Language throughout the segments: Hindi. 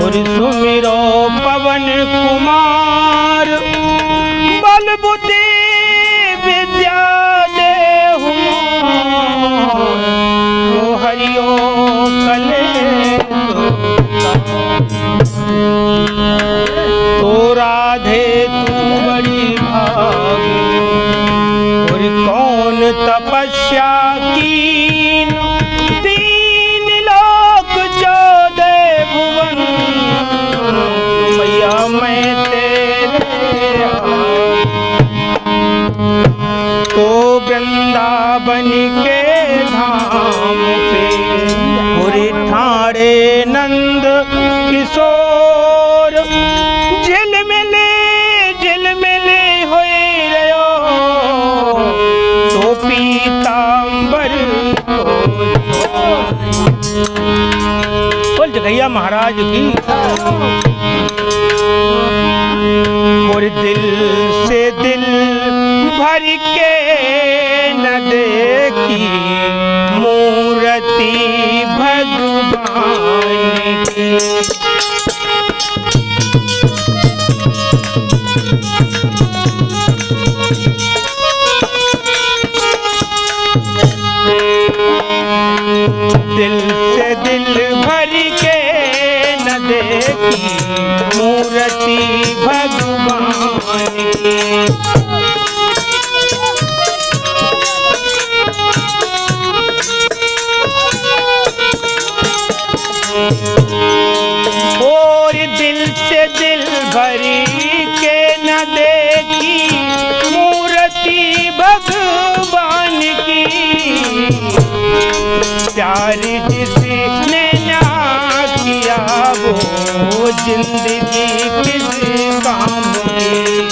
और सुमिरो पवन कुमार बल बुद्धि विद्या देहु हरियो कले तो राधे तू बड़ी भागी और कौन तपस्या कीन तीन लोक 14 भुवन मैया मैं तेरे तो वृंदावन के धाम पे पूरी ठाड़े नंद किशोर झिलमिले होए रहो तो पीतांबर बोल जगैया महाराज की। और दिल से दिल भर के न देखी मूर्ति भगवान की दिल से दिल भर के न देखी मूर्ति भगवान की और दिल से दिल भर के न देखी मूर्ति भगवान की प्यार जिसने ना किया वो जिंदगी किस काम की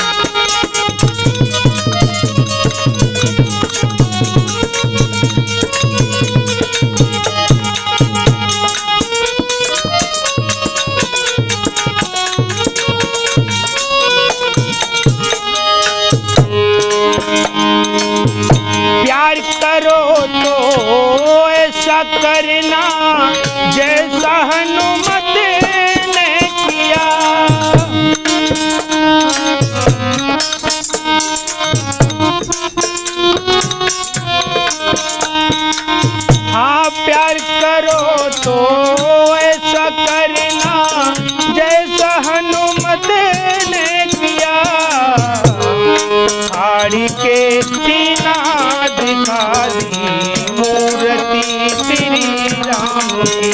प्यार करो तो ऐसा करना जैसा हनुमत ने किया हाँ प्यार करो तो ऐसा करना जैसा हनुमत ने किया हाड़ी के सीना दिखा दी मूर्ति श्री राम की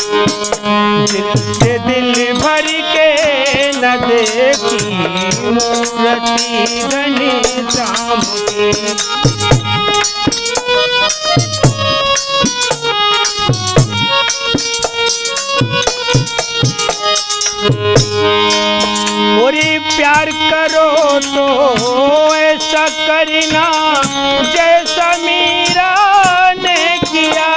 दिल से दिल भर के न देखी मूर्ति घनश्याम की और प्यार करो तो ऐसा करना जैसा मीरा ने किया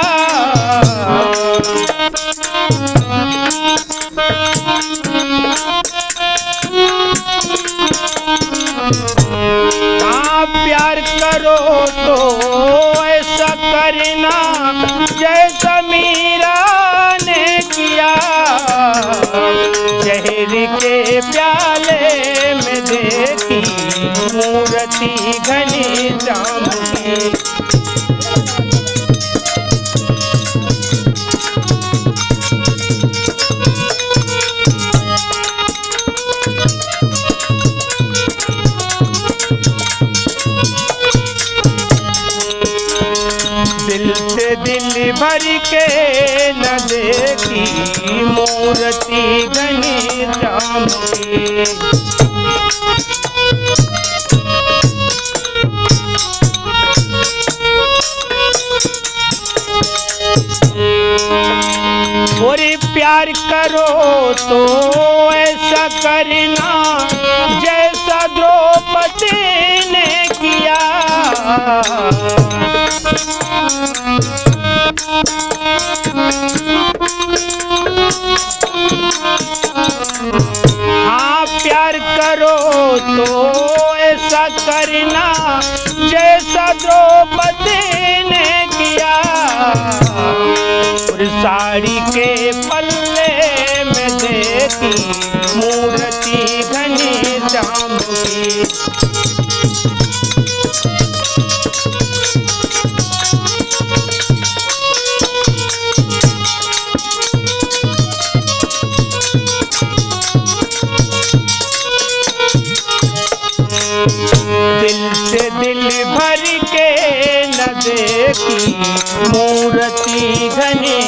प्यार करो तो ऐसा करना जैसा मीरा ने किया जहर के प्याले में देखी मूर्ति घनश्याम की दिल से दिल भर के न देखी मूर्ति घनश्याम की और प्यार करो तो ऐसा करना जैसा द्रौपदी ने किया साड़ी के पल्ले में देखी मूर्ति घनी श्याम की। दिल से दिल भर के न देखी मूर्ति घनी